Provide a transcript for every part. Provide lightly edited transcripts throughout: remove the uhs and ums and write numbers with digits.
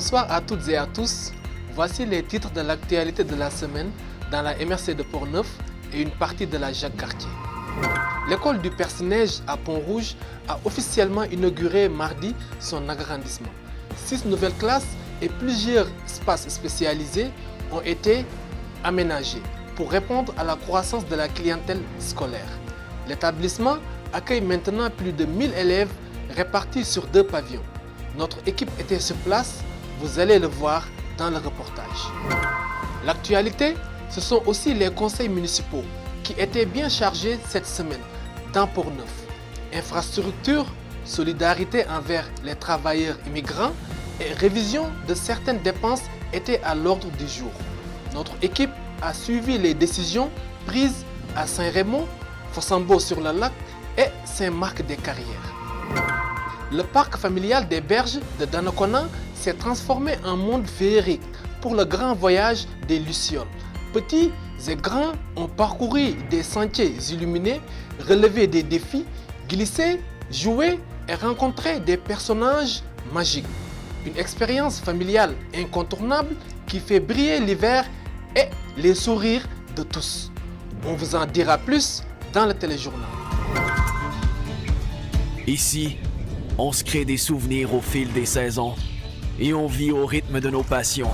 Bonsoir à toutes et à tous. Voici les titres de l'actualité de la semaine dans la MRC de Port-Neuf et une partie de la Jacques-Cartier. L'école du Perce-Neige à Pont-Rouge a officiellement inauguré mardi son agrandissement. 6 nouvelles classes et plusieurs espaces spécialisés ont été aménagés pour répondre à la croissance de la clientèle scolaire. L'établissement accueille maintenant plus de 1000 élèves répartis sur 2 pavillons. Notre équipe était sur place, vous allez le voir dans le reportage. L'actualité, ce sont aussi les conseils municipaux qui étaient bien chargés cette semaine dans Port-Neuf. Infrastructure, solidarité envers les travailleurs immigrants et révision de certaines dépenses étaient à l'ordre du jour. Notre équipe a suivi les décisions prises à Saint-Raymond, Fossambeau-sur-le-Lac et Saint-Marc-des-Carrières. Le parc familial des Berges de Donnacona s'est transformé en monde féerique pour le grand voyage des Lucioles. Petits et grands ont parcouru des sentiers illuminés, relevé des défis, glissé, joué et rencontré des personnages magiques. Une expérience familiale incontournable qui fait briller l'hiver et les sourires de tous. On vous en dira plus dans le téléjournal. Ici, on se crée des souvenirs au fil des saisons et on vit au rythme de nos passions.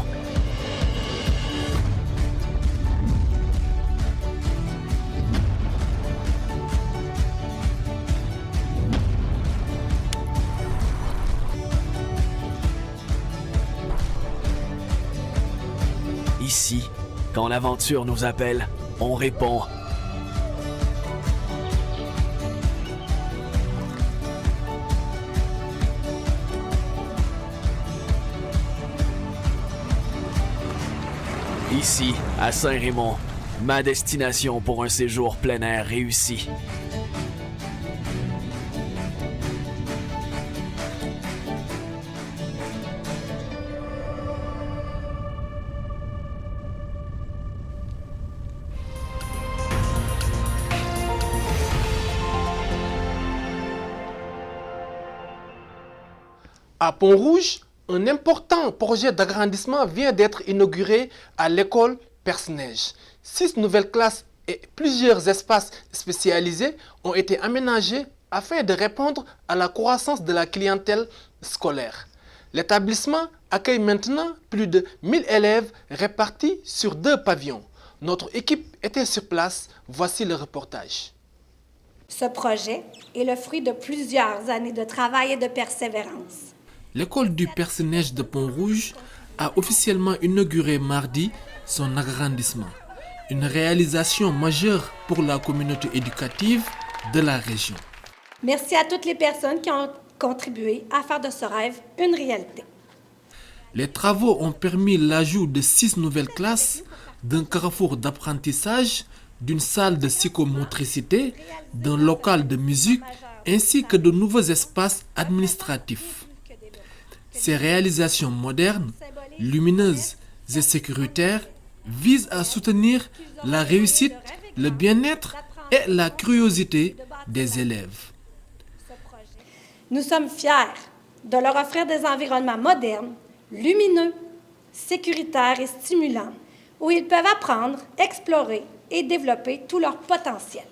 Ici, quand l'aventure nous appelle, on répond. Ici, à Saint-Raymond, ma destination pour un séjour plein air réussi. À Pont-Rouge, un important projet d'agrandissement vient d'être inauguré à l'école Perce-Neige. 6 nouvelles classes et plusieurs espaces spécialisés ont été aménagés afin de répondre à la croissance de la clientèle scolaire. L'établissement accueille maintenant plus de 1000 élèves répartis sur 2 pavillons. Notre équipe était sur place, voici le reportage. Ce projet est le fruit de plusieurs années de travail et de persévérance. L'école du Perce-Neige de Pont-Rouge a officiellement inauguré mardi son agrandissement. Une réalisation majeure pour la communauté éducative de la région. Merci à toutes les personnes qui ont contribué à faire de ce rêve une réalité. Les travaux ont permis l'ajout de 6 nouvelles classes, d'un carrefour d'apprentissage, d'une salle de psychomotricité, d'un local de musique, ainsi que de nouveaux espaces administratifs. Ces réalisations modernes, lumineuses et sécuritaires visent à soutenir la réussite, le bien-être et la curiosité des élèves. Nous sommes fiers de leur offrir des environnements modernes, lumineux, sécuritaires et stimulants, où ils peuvent apprendre, explorer et développer tout leur potentiel.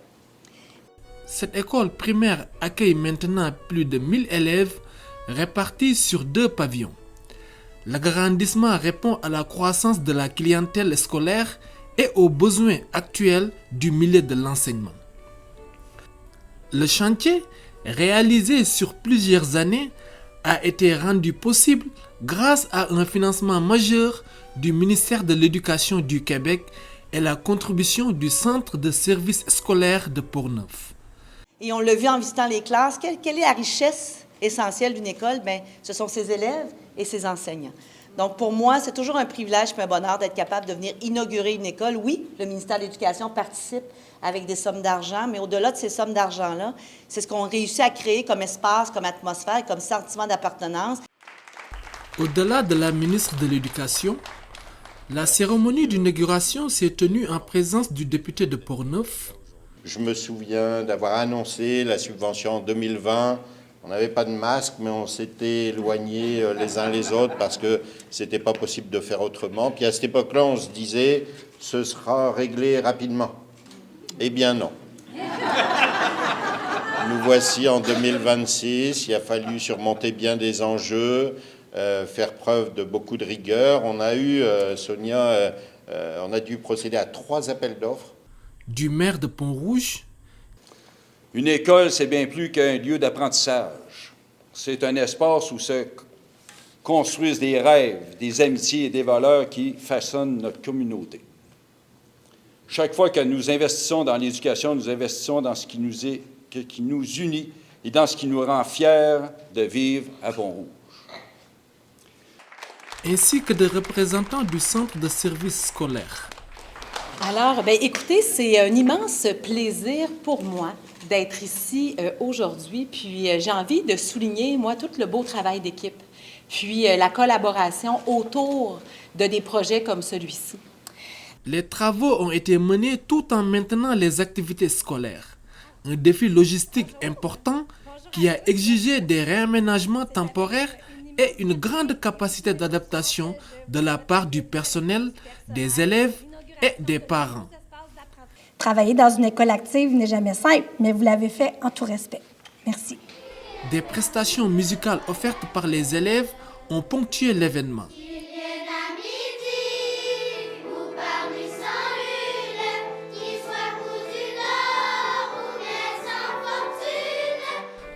Cette école primaire accueille maintenant plus de 1000 élèves répartis sur 2 pavillons. L'agrandissement répond à la croissance de la clientèle scolaire et aux besoins actuels du milieu de l'enseignement. Le chantier, réalisé sur plusieurs années, a été rendu possible grâce à un financement majeur du ministère de l'Éducation du Québec et la contribution du Centre de services scolaires de Port-Neuf. Et on l'a vu en visitant les classes, quelle est la richesse essentielle d'une école? Bien, ce sont ses élèves et ses enseignants. Donc, pour moi, c'est toujours un privilège et un bonheur d'être capable de venir inaugurer une école. Oui, le ministère de l'Éducation participe avec des sommes d'argent, mais au-delà de ces sommes d'argent-là, c'est ce qu'on réussit à créer comme espace, comme atmosphère, comme sentiment d'appartenance. Au-delà de la ministre de l'Éducation, la cérémonie d'inauguration s'est tenue en présence du député de Port-Neuf. Je me souviens d'avoir annoncé la subvention en 2020 On n'avait pas de masque, mais on s'était éloignés les uns les autres parce que c'était pas possible de faire autrement. Puis à cette époque-là, on se disait, ce sera réglé rapidement. Eh bien non. Nous voici en 2026, il a fallu surmonter bien des enjeux, faire preuve de beaucoup de rigueur. On a eu, Sonia, on a dû procéder à 3 appels d'offres. Du maire de Pont-Rouge, Une école, c'est bien plus qu'un lieu d'apprentissage. C'est un espace où se construisent des rêves, des amitiés et des valeurs qui façonnent notre communauté. Chaque fois que nous investissons dans l'éducation, nous investissons dans ce qui nous unit et dans ce qui nous rend fiers de vivre à Pont-Rouge. ainsi que des représentants du centre de services scolaires. Alors, bien, écoutez, c'est un immense plaisir pour moi d'être ici aujourd'hui. Puis, j'ai envie de souligner, moi, tout le beau travail d'équipe, puis la collaboration autour de des projets comme celui-ci. Les travaux ont été menés tout en maintenant les activités scolaires. Un défi logistique important qui a exigé des réaménagements temporaires et une grande capacité d'adaptation de la part du personnel, des élèves et des parents. Travailler dans une école active n'est jamais simple, mais vous l'avez fait en tout respect. Merci. Des prestations musicales offertes par les élèves ont ponctué l'événement.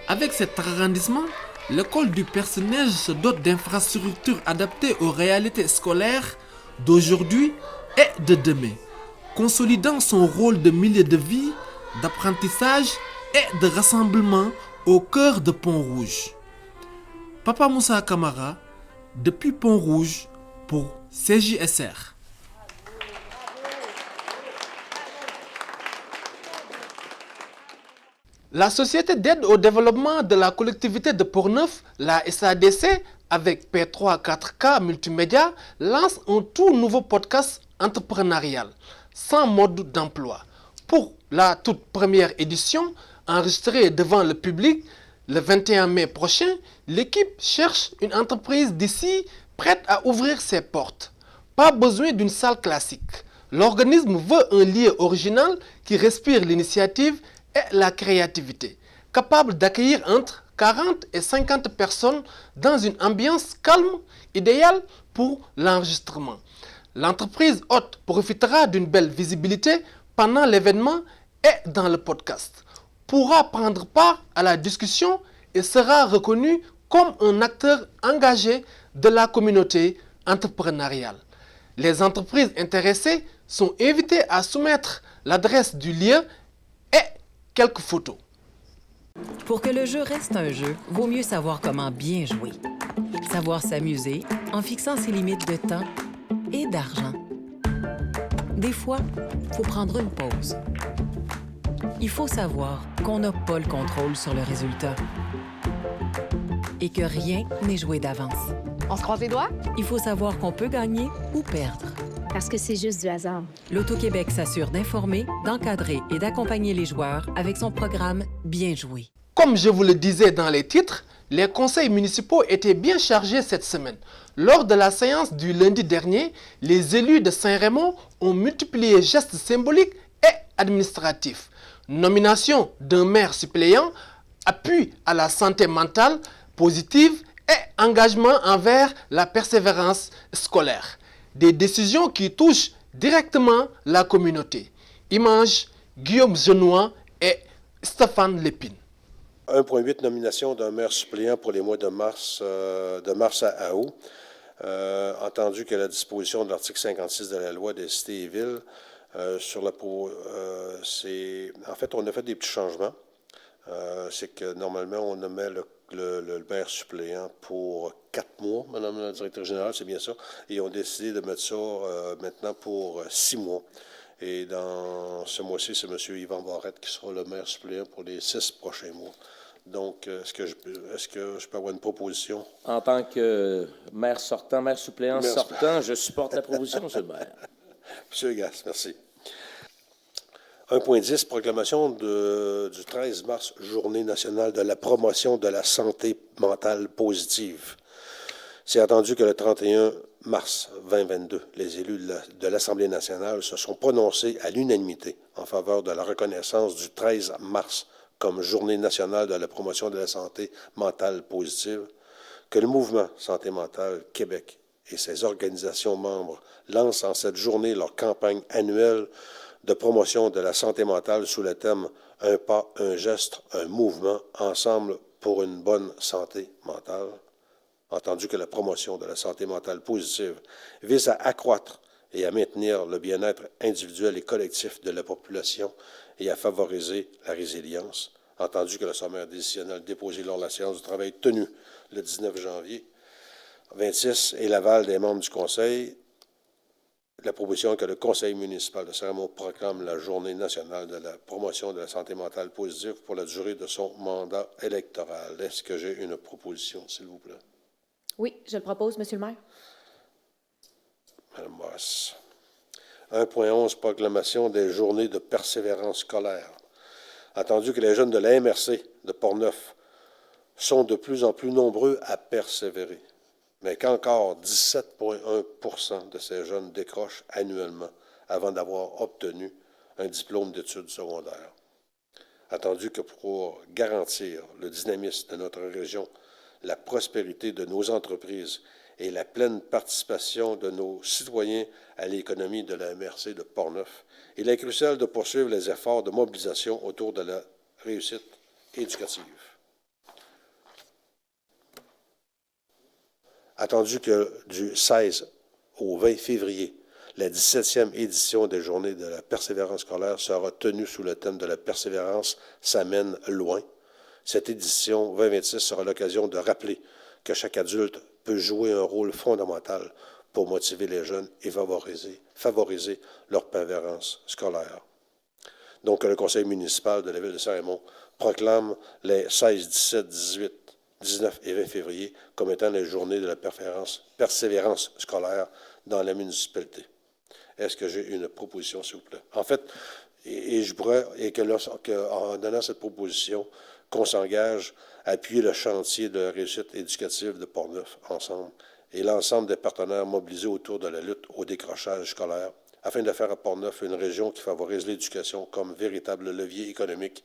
Avec cet arrondissement, l'école du Perce-Neige se dote d'infrastructures adaptées aux réalités scolaires d'aujourd'hui et de demain, consolidant son rôle de milieu de vie, d'apprentissage et de rassemblement au cœur de Pont-Rouge. Papa Moussa Camara, depuis Pont-Rouge, pour CJSR. La Société d'aide au développement de la collectivité de Portneuf, la SADC, avec P3-4K Multimédia, lance un tout nouveau podcast entrepreneurial, sans mode d'emploi. Pour la toute première édition, enregistrée devant le public le 21 mai prochain, l'équipe cherche une entreprise d'ici prête à ouvrir ses portes. Pas besoin d'une salle classique. L'organisme veut un lieu original qui respire l'initiative et la créativité, capable d'accueillir entre 40 et 50 personnes dans une ambiance calme, idéale pour l'enregistrement. L'entreprise hôte profitera d'une belle visibilité pendant l'événement et dans le podcast, pourra prendre part à la discussion et sera reconnue comme un acteur engagé de la communauté entrepreneuriale. Les entreprises intéressées sont invitées à soumettre l'adresse du lieu et quelques photos. Pour que le jeu reste un jeu, vaut mieux savoir comment bien jouer. Savoir s'amuser en fixant ses limites de temps et d'argent. Des fois, il faut prendre une pause. Il faut savoir qu'on n'a pas le contrôle sur le résultat et que rien n'est joué d'avance. On se croise les doigts? Il faut savoir qu'on peut gagner ou perdre. Parce que c'est juste du hasard. L'Auto-Québec s'assure d'informer, d'encadrer et d'accompagner les joueurs avec son programme Bien joué. Comme je vous le disais dans les titres, les conseils municipaux étaient bien chargés cette semaine. Lors de la séance du lundi dernier, les élus de Saint-Raymond ont multiplié gestes symboliques et administratifs. Nomination d'un maire suppléant, appui à la santé mentale positive et engagement envers la persévérance scolaire. Des décisions qui touchent directement la communauté. Images, Guillaume Genois et Stéphane Lépine. 1,8 nominations d'un maire suppléant pour les mois de mars à août. Entendu que la disposition de l'article 56 de la loi des cités et villes, en fait, on a fait des petits changements. C'est que normalement, on nommait le maire suppléant pour 4 mois, Madame la directrice générale, c'est bien ça. Et on a décidé de mettre ça maintenant pour 6 mois. Et dans ce mois-ci, c'est M. Yvan Barrette qui sera le maire suppléant pour les 6 prochains mois. Donc, est-ce que je peux avoir une proposition? En tant que maire sortant, maire suppléant sortant, je supporte la proposition, M. le maire. M. Gass, merci. 1.10, proclamation du 13 mars, Journée nationale de la promotion de la santé mentale positive. C'est attendu que le 31 mars 2022, les élus de l'Assemblée nationale se sont prononcés à l'unanimité en faveur de la reconnaissance du 13 mars comme Journée nationale de la promotion de la santé mentale positive, que le mouvement Santé mentale Québec et ses organisations membres lancent en cette journée leur campagne annuelle de promotion de la santé mentale sous le thème « Un pas, un geste, un mouvement, ensemble pour une bonne santé mentale ». Entendu que la promotion de la santé mentale positive vise à accroître et à maintenir le bien-être individuel et collectif de la population et à favoriser la résilience. Entendu que le sommaire décisionnel déposé lors de la séance du travail tenue le 19 janvier 26 et l'aval des membres du Conseil, la proposition que le Conseil municipal de Saint-Raymond proclame la Journée nationale de la promotion de la santé mentale positive pour la durée de son mandat électoral. Est-ce que j'ai une proposition, s'il vous plaît? Oui, je le propose, Monsieur le maire. Madame Moss. 1.11, proclamation des journées de persévérance scolaire. Attendu que les jeunes de la MRC de Portneuf sont de plus en plus nombreux à persévérer, mais qu'encore 17,1 % de ces jeunes décrochent annuellement avant d'avoir obtenu un diplôme d'études secondaires. Attendu que pour garantir le dynamisme de notre région, la prospérité de nos entreprises et la pleine participation de nos citoyens à l'économie de la MRC de Portneuf, il est crucial de poursuivre les efforts de mobilisation autour de la réussite éducative. Attendu que du 16 au 20 février, la 17e édition des Journées de la persévérance scolaire sera tenue sous le thème de la persévérance s'amène loin. Cette édition 2026 sera l'occasion de rappeler que chaque adulte peut jouer un rôle fondamental pour motiver les jeunes et favoriser leur persévérance scolaire. Donc, le Conseil municipal de la ville de Saint-Raymond proclame les 16, 17, 18, 19 et 20 février comme étant les journées de la persévérance scolaire dans la municipalité. Est-ce que j'ai une proposition, s'il vous plaît? En fait, en donnant cette proposition, qu'on s'engage à appuyer le chantier de la réussite éducative de Portneuf ensemble et l'ensemble des partenaires mobilisés autour de la lutte au décrochage scolaire afin de faire à Portneuf une région qui favorise l'éducation comme véritable levier économique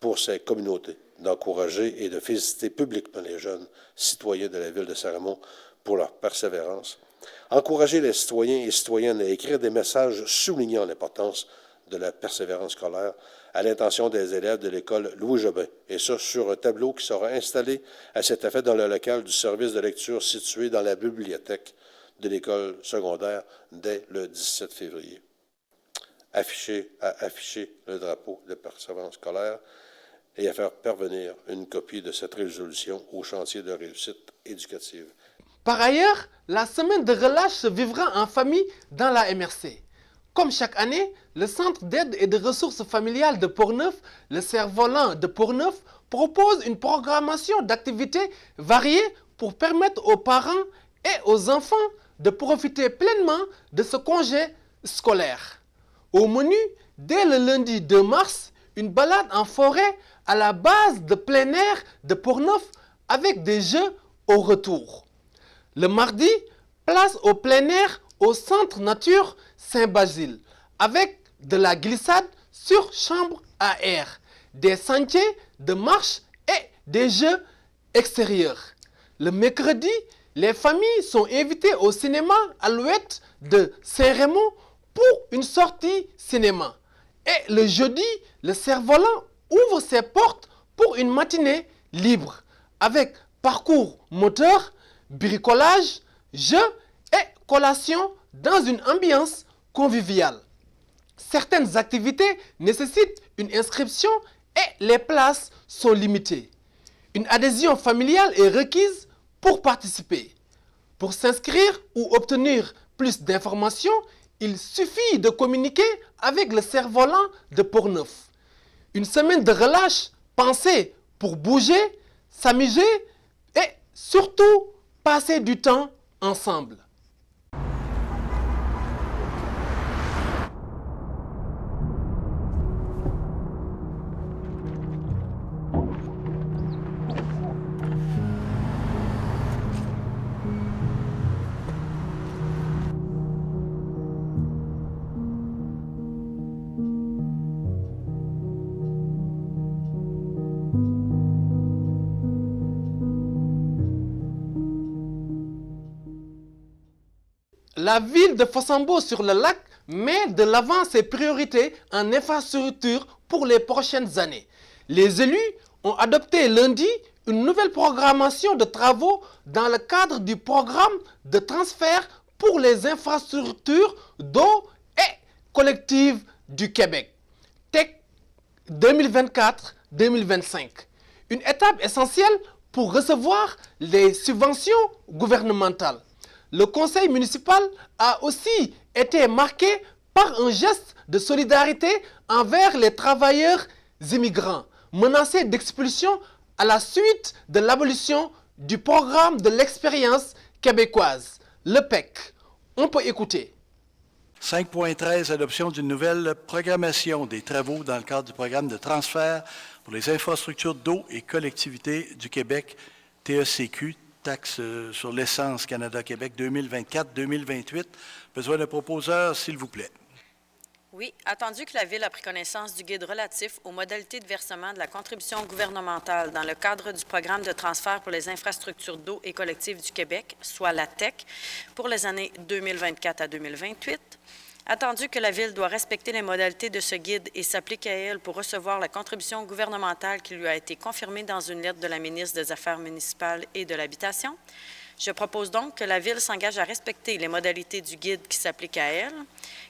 pour ses communautés, d'encourager et de féliciter publiquement les jeunes citoyens de la ville de Saint-Raymond pour leur persévérance, encourager les citoyens et citoyennes à écrire des messages soulignant l'importance de la persévérance scolaire à l'intention des élèves de l'école Louis-Jobin, et ça sur un tableau qui sera installé à cet effet dans le local du service de lecture situé dans la bibliothèque de l'école secondaire dès le 17 février. Afficher le drapeau de persévérance scolaire et à faire parvenir une copie de cette résolution au chantier de réussite éducative. Par ailleurs, la semaine de relâche se vivra en famille dans la MRC. Comme chaque année, le Centre d'aide et de ressources familiales de Portneuf, le Cerf-Volant de Portneuf, propose une programmation d'activités variées pour permettre aux parents et aux enfants de profiter pleinement de ce congé scolaire. Au menu, dès le lundi 2 mars, une balade en forêt à la base de plein air de Portneuf avec des jeux au retour. Le mardi, place au plein air au Centre Nature Saint-Basile, avec de la glissade sur chambre à air, des sentiers de marche et des jeux extérieurs. Le mercredi, les familles sont invitées au cinéma Alouette de Saint-Raymond pour une sortie cinéma. Et le jeudi, le Cerf-Volant ouvre ses portes pour une matinée libre, avec parcours moteur, bricolage, jeux et collation dans une ambiance conviviale. Certaines activités nécessitent une inscription et les places sont limitées. Une adhésion familiale est requise pour participer. Pour s'inscrire ou obtenir plus d'informations, il suffit de communiquer avec le Cerf-Volant de Portneuf. Une semaine de relâche pensée pour bouger, s'amuser et surtout passer du temps ensemble. la ville de Fossambeau-sur-le-Lac met de l'avant ses priorités en infrastructure pour les prochaines années. Les élus ont adopté lundi une nouvelle programmation de travaux dans le cadre du programme de transfert pour les infrastructures d'eau et collectives du Québec, TEC 2024-2025. Une étape essentielle pour recevoir les subventions gouvernementales. Le conseil municipal a aussi été marqué par un geste de solidarité envers les travailleurs immigrants menacés d'expulsion à la suite de l'abolition du programme de l'expérience québécoise, le PEC. On peut écouter. 5.13, adoption d'une nouvelle programmation des travaux dans le cadre du programme de transfert pour les infrastructures d'eau et collectivités du Québec, TECQ, taxe sur l'essence Canada-Québec 2024-2028. Besoin d'un proposeur, s'il vous plaît. Oui, attendu que la Ville a pris connaissance du guide relatif aux modalités de versement de la contribution gouvernementale dans le cadre du programme de transfert pour les infrastructures d'eau et collectives du Québec, soit la TEC, pour les années 2024 à 2028, attendu que la Ville doit respecter les modalités de ce guide et s'applique à elle pour recevoir la contribution gouvernementale qui lui a été confirmée dans une lettre de la ministre des Affaires municipales et de l'Habitation, je propose donc que la Ville s'engage à respecter les modalités du guide qui s'applique à elle,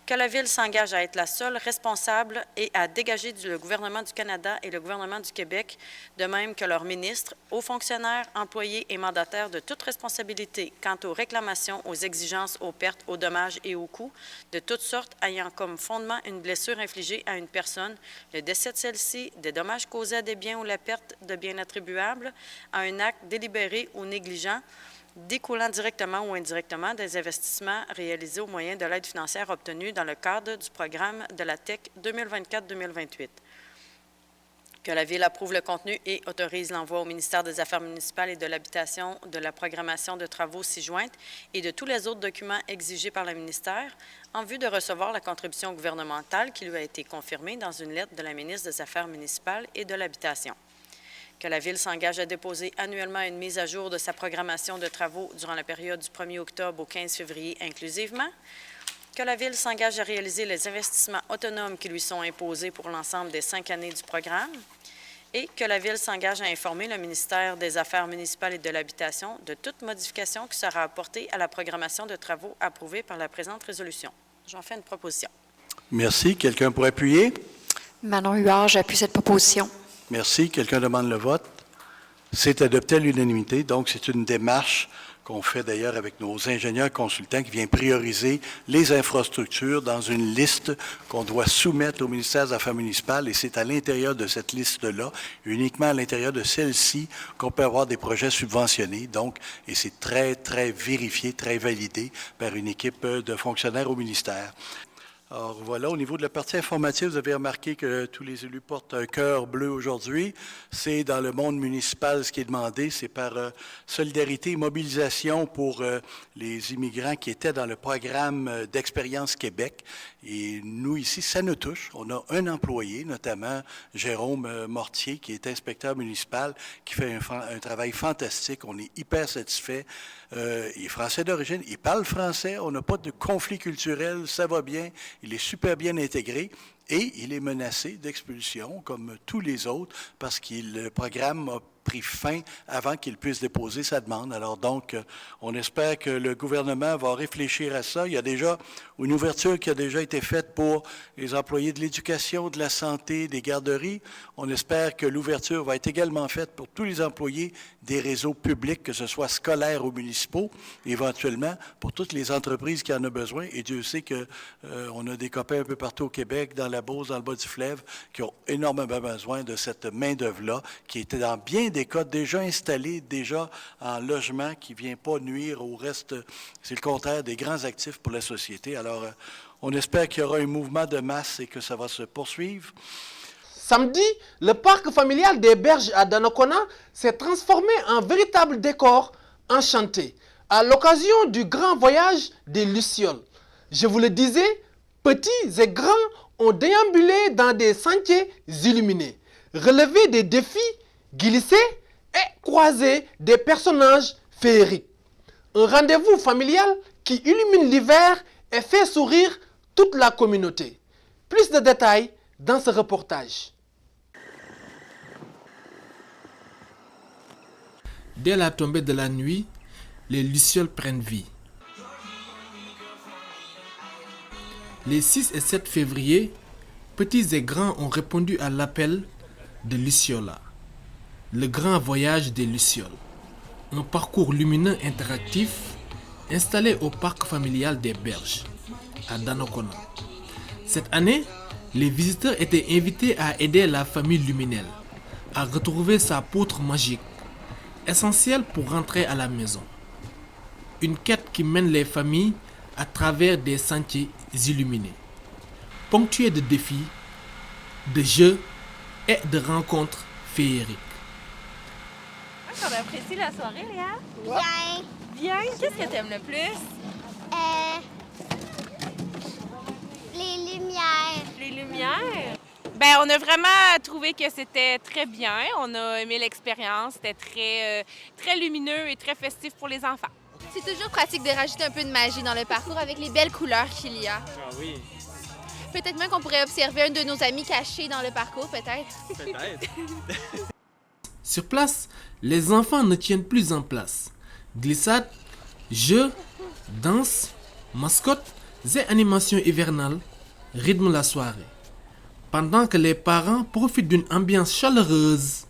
que la Ville s'engage à être la seule responsable et à dégager le gouvernement du Canada et le gouvernement du Québec, de même que leurs ministres, hauts fonctionnaires, employés et mandataires de toute responsabilité quant aux réclamations, aux exigences, aux pertes, aux dommages et aux coûts, de toutes sortes ayant comme fondement une blessure infligée à une personne, le décès de celle-ci, des dommages causés à des biens ou la perte de biens attribuables, à un acte délibéré ou négligent, découlant directement ou indirectement des investissements réalisés au moyen de l'aide financière obtenue dans le cadre du programme de la TEC 2024-2028. Que la Ville approuve le contenu et autorise l'envoi au ministère des Affaires municipales et de l'Habitation de la programmation de travaux ci-jointe et de tous les autres documents exigés par le ministère en vue de recevoir la contribution gouvernementale qui lui a été confirmée dans une lettre de la ministre des Affaires municipales et de l'Habitation. Que la Ville s'engage à déposer annuellement une mise à jour de sa programmation de travaux durant la période du 1er octobre au 15 février inclusivement. Que la Ville s'engage à réaliser les investissements autonomes qui lui sont imposés pour l'ensemble des 5 années du programme. Et que la Ville s'engage à informer le ministère des Affaires municipales et de l'Habitation de toute modification qui sera apportée à la programmation de travaux approuvée par la présente résolution. J'en fais une proposition. Merci. Quelqu'un pour appuyer? Manon Huard, j'appuie cette proposition. Merci. Quelqu'un demande le vote? C'est adopté à l'unanimité. Donc, c'est une démarche qu'on fait d'ailleurs avec nos ingénieurs consultants qui vient prioriser les infrastructures dans une liste qu'on doit soumettre au ministère des Affaires municipales. Et c'est à l'intérieur de cette liste-là, uniquement à l'intérieur de celle-ci, qu'on peut avoir des projets subventionnés. Donc, et c'est très, très vérifié, très validé par une équipe de fonctionnaires au ministère. Alors voilà, au niveau de la partie informative, vous avez remarqué que tous les élus portent un cœur bleu aujourd'hui. C'est dans le monde municipal ce qui est demandé, c'est par solidarité et mobilisation pour les immigrants qui étaient dans le programme d'Expérience Québec. Et nous ici, ça nous touche. On a un employé, notamment Jérôme Mortier, qui est inspecteur municipal, qui fait un travail fantastique. On est hyper satisfait. Il est français d'origine, il parle français, on n'a pas de conflit culturel, ça va bien. Il est super bien intégré et il est menacé d'expulsion, comme tous les autres, parce que le programme a pris fin avant qu'il puisse déposer sa demande. Alors donc, on espère que le gouvernement va réfléchir à ça. Il y a déjà une ouverture qui a déjà été faite pour les employés de l'éducation, de la santé, des garderies. On espère que l'ouverture va être également faite pour tous les employés des réseaux publics, que ce soit scolaires ou municipaux, éventuellement pour toutes les entreprises qui en ont besoin. Et Dieu sait qu'on a des copains un peu partout au Québec, dans la Beauce, dans le bas du fleuve, qui ont énormément besoin de cette main-d'œuvre-là, qui était dans bien des cas déjà installés, déjà en logement, qui ne vient pas nuire au reste. C'est le contraire des grands actifs pour la société. Alors, on espère qu'il y aura un mouvement de masse et que ça va se poursuivre. Samedi, le parc familial des Berges à Donnacona s'est transformé en véritable décor enchanté à l'occasion du grand voyage des Lucioles. Je vous le disais, petits et grands ont déambulé dans des sentiers illuminés, relevé des défis, glissé et croisé des personnages féeriques. Un rendez-vous familial qui illumine l'hiver et fait sourire toute la communauté. Plus de détails dans ce reportage. Dès la tombée de la nuit, les lucioles prennent vie. Les 6 et 7 février, petits et grands ont répondu à l'appel de Luciola, le grand voyage des lucioles. Un parcours lumineux interactif installé au parc familial des Berges, à Donnacona. Cette année, les visiteurs étaient invités à aider la famille luminelle à retrouver sa poutre magique, essentielle pour rentrer à la maison. Une quête qui mène les familles à travers des sentiers illuminés, ponctués de défis, de jeux et de rencontres féeriques. On apprécie la soirée, Léa? Bien. Bien? Qu'est-ce que t'aimes le plus? Les lumières. Les lumières? Ben, on a vraiment trouvé que c'était très bien. On a aimé l'expérience. C'était très lumineux et très festif pour les enfants. C'est toujours pratique de rajouter un peu de magie dans le parcours avec les belles couleurs qu'il y a. Ah oui. Peut-être même qu'on pourrait observer un de nos amis cachés dans le parcours, peut-être. Peut-être. Sur place, les enfants ne tiennent plus en place. Glissades, jeux, danses, mascottes et animations hivernales rythment la soirée, pendant que les parents profitent d'une ambiance chaleureuse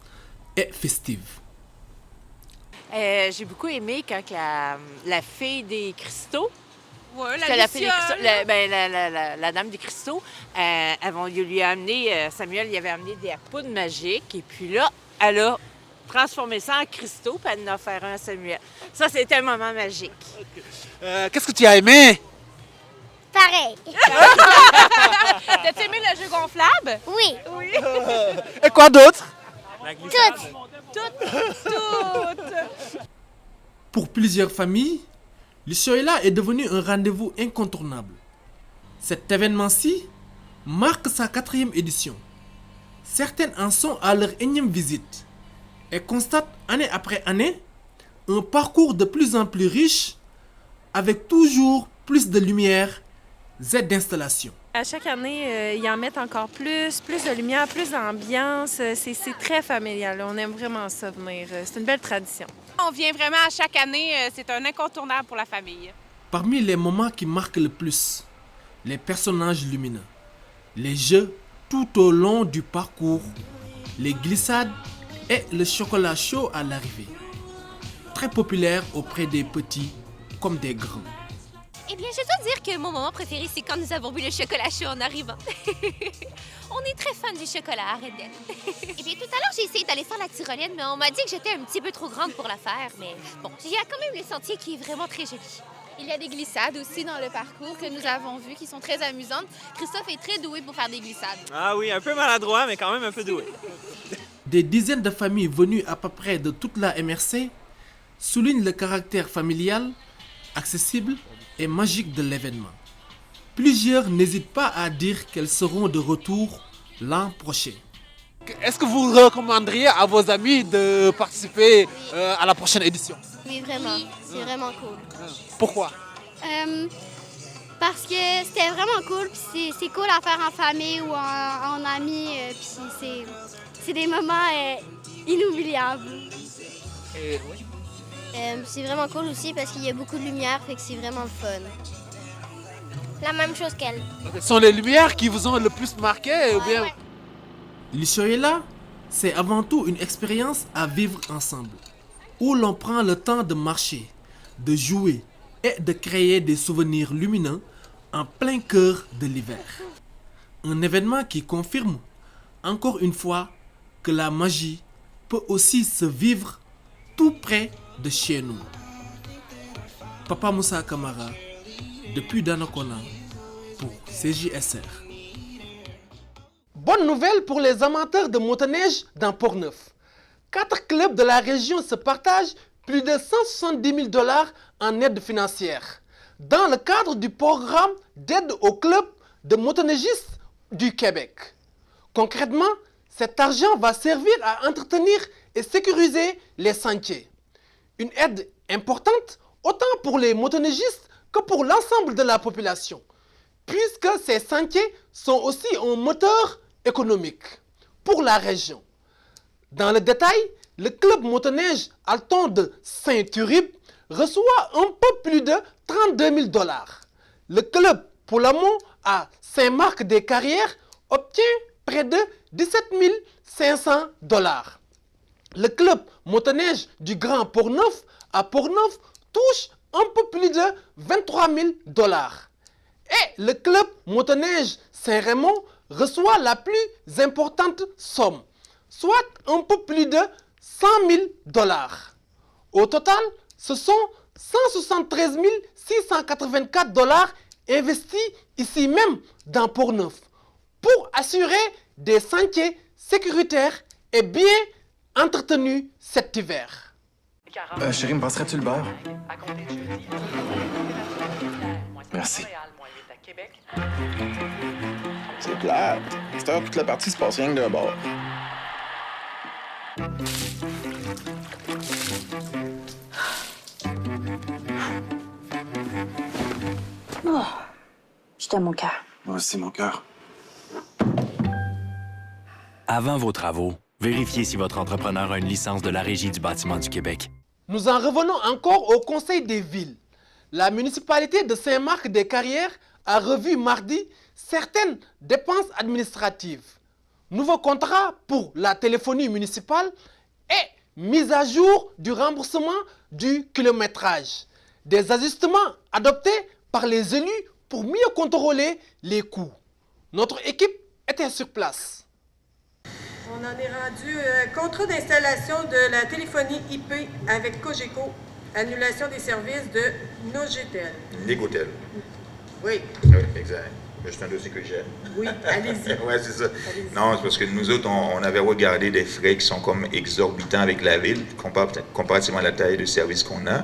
et festive. J'ai beaucoup aimé quand la fille des cristaux, ouais, la dame des cristaux, lui a amené, Samuel y avait amené des poudres magiques, et puis là, elle a transformé ça en cristaux, puis elle en a offert un à Samuel. Ça, c'était un moment magique. Qu'est-ce que tu as aimé? Pareil. T'as-tu aimé le jeu gonflable? Oui. Oui. Et quoi d'autre? Toutes. Pour plusieurs familles, Luciola est devenu un rendez-vous incontournable. Cet événement-ci marque sa 4e édition. Certaines en sont à leur 1e visite et constatent année après année un parcours de plus en plus riche avec toujours plus de lumière et d'installation. À chaque année, ils en mettent encore plus de lumière, plus d'ambiance. C'est très familial. On aime vraiment ça venir. C'est une belle tradition. On vient vraiment à chaque année. C'est un incontournable pour la famille. Parmi les moments qui marquent le plus, les personnages lumineux, les jeux tout au long du parcours, les glissades et le chocolat chaud à l'arrivée. Très populaire auprès des petits comme des grands. Eh bien, je dois dire que mon moment préféré, c'est quand nous avons bu le chocolat chaud en arrivant. On est très fan du chocolat à Redden. Eh bien, tout à l'heure, j'ai essayé d'aller faire la tyrolienne, mais on m'a dit que j'étais un petit peu trop grande pour la faire. Mais bon, il y a quand même le sentier qui est vraiment très joli. Il y a des glissades aussi dans le parcours que nous avons vues, qui sont très amusantes. Christophe est très doué pour faire des glissades. Ah oui, un peu maladroit, mais quand même un peu doué. Des dizaines de familles venues à peu près de toute la MRC soulignent le caractère familial, accessible et magique de l'événement. Plusieurs n'hésitent pas à dire qu'elles seront de retour l'an prochain. Est-ce que vous recommanderiez à vos amis de participer à la prochaine édition? Oui, vraiment. C'est vraiment cool. Pourquoi? Parce que c'était vraiment cool, puis c'est cool à faire en famille ou en amis, puis c'est des moments inoubliables. C'est vraiment cool aussi parce qu'il y a beaucoup de lumière, fait que c'est vraiment le fun. La même chose qu'elle. Ce sont les lumières qui vous ont le plus marqué ou bien? Ouais. Luciola, c'est avant tout une expérience à vivre ensemble, où l'on prend le temps de marcher, de jouer et de créer des souvenirs lumineux en plein cœur de l'hiver. Un événement qui confirme encore une fois que la magie peut aussi se vivre tout près de chez nous. Papa Moussa Kamara, depuis Donnacona, pour CJSR. Bonne nouvelle pour les amateurs de motoneige dans Port-Neuf. 4 clubs de la région se partagent plus de 170 000 $ en aide financière dans le cadre du programme d'aide aux clubs de motoneigistes du Québec. Concrètement, cet argent va servir à entretenir et sécuriser les sentiers. Une aide importante autant pour les motoneigistes que pour l'ensemble de la population, puisque ces sentiers sont aussi un moteur économique pour la région. Dans le détail, le club motoneige Alton de Saint-Uribe reçoit un peu plus de 32 000 $. Le club Poulamont à Saint-Marc-des-Carrières obtient près de 17 500 $. Le club motoneige du Grand Port-Neuf à Port-Neuf touche un peu plus de 23 000 $. Et le club motoneige Saint-Raymond reçoit la plus importante somme, soit un peu plus de 100 000 $. Au total, ce sont 173 684 $ investis ici même dans Port-Neuf pour assurer des sentiers sécuritaires et bien entretenus cet hiver. Chérie, me passerais-tu le beurre? Merci. C'est plate. Cette heure, toute la partie se passe rien que d'un bord. Oh, je t'aime mon cœur. Moi aussi, mon cœur. Avant vos travaux, vérifiez si votre entrepreneur a une licence de la Régie du bâtiment du Québec. Nous en revenons encore au Conseil des villes. La municipalité de Saint-Marc-des-Carrières a revu mardi certaines dépenses administratives. Nouveau contrat pour la téléphonie municipale et mise à jour du remboursement du kilométrage. Des ajustements adoptés par les élus pour mieux contrôler les coûts. Notre équipe était sur place. On en est rendu contrat d'installation de la téléphonie IP avec Cogeco, annulation des services de Nogetel. Négotel. Oui. Oui, exact. C'est un dossier que j'ai. Oui, allez-y. Oui, c'est ça. Non, c'est parce que nous autres, on avait regardé des frais qui sont comme exorbitants avec la ville, comparativement à la taille de service qu'on a.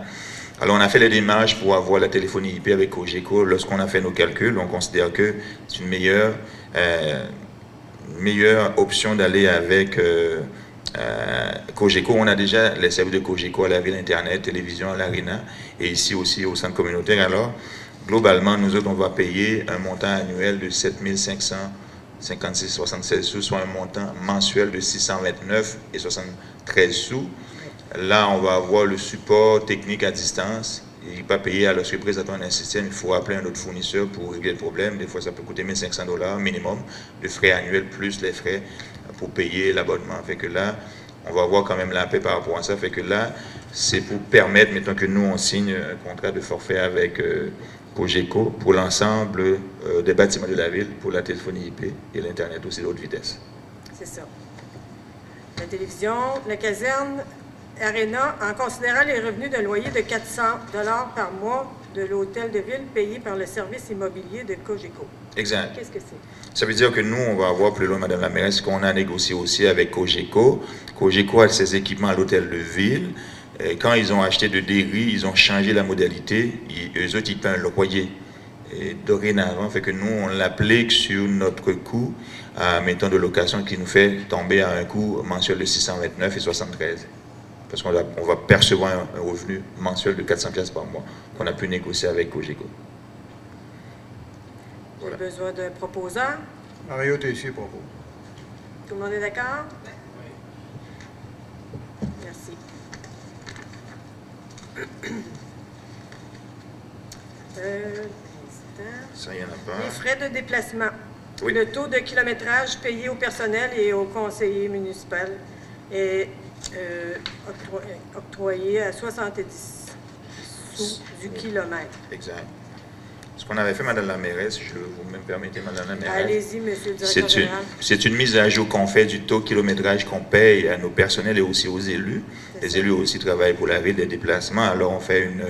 Alors, on a fait les démarches pour avoir la téléphonie IP avec Cogeco. Lorsqu'on a fait nos calculs, on considère que c'est une meilleure option d'aller avec Cogeco. On a déjà les services de Cogeco à la ville, Internet, télévision, à l'Arena, et ici aussi au centre communautaire. Alors, globalement, nous autres, on va payer un montant annuel de 7 556,76 sous, soit un montant mensuel de 629,73 sous. Là, on va avoir le support technique à distance. Il n'est pas payé à la surprise d'attendre un système. Il faut appeler un autre fournisseur pour régler le problème. Des fois, ça peut coûter 1 500 $ minimum de frais annuels, plus les frais pour payer l'abonnement. Fait que là, on va avoir quand même la paix par rapport à ça. Fait que là, c'est pour permettre, mettons que nous, on signe un contrat de forfait avec Cogeco pour l'ensemble des bâtiments de la ville, pour la téléphonie IP et l'Internet aussi de haute vitesse. C'est ça. La télévision, la caserne, Arena, en considérant les revenus d'un loyer de 400 $ par mois de l'hôtel de ville payé par le service immobilier de Cogeco. Exact. Qu'est-ce que c'est? Ça veut dire que nous, on va avoir plus loin, Madame la mairesse, qu'on a négocié aussi avec Cogeco. Cogeco a ses équipements à l'hôtel de ville. Et quand ils ont acheté de Derry, ils ont changé la modalité. Eux autres, ils paient un loyer. Et dorénavant, fait que nous, on l'applique sur notre coût, mettons, de location qui nous fait tomber à un coût mensuel de 629,73. Parce qu'on va percevoir un revenu mensuel de 400 $ par mois qu'on a pu négocier avec Cogeco. J'ai besoin d'un proposeur. Mario Tessier propose. Tout le monde est d'accord? Merci. Ça, il y en a pas. Les frais de déplacement. Oui. Le taux de kilométrage payé au personnel et aux conseillers municipaux est octroyé à 70 sous du kilomètre. Exact. Ce qu'on avait fait, Madame la mairesse, vous me permettez, Madame la mairesse. Allez-y, Monsieur le directeur général. C'est une mise à jour qu'on fait du taux kilométrage qu'on paye à nos personnels et aussi aux élus. Les élus aussi travaillent pour la ville des déplacements. Alors, on fait une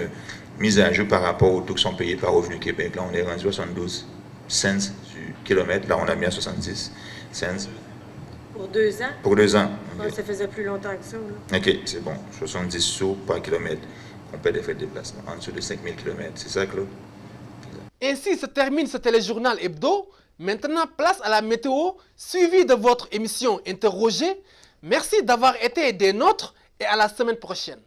mise à jour par rapport aux taux qui sont payés par Revenu Québec. Là, on est rendu à 72 cents du kilomètre. Là, on a mis à 70 cents. Pour 2 ans? Pour 2 ans. Okay. Ça faisait plus longtemps que ça. Là. OK, c'est bon. 70 sous par kilomètre. On paie des frais de déplacement en dessous de 5000 km. C'est ça, Claude? Ainsi se termine ce téléjournal hebdo. Maintenant, place à la météo, suivie de votre émission Interrogé. Merci d'avoir été des nôtres et à la semaine prochaine.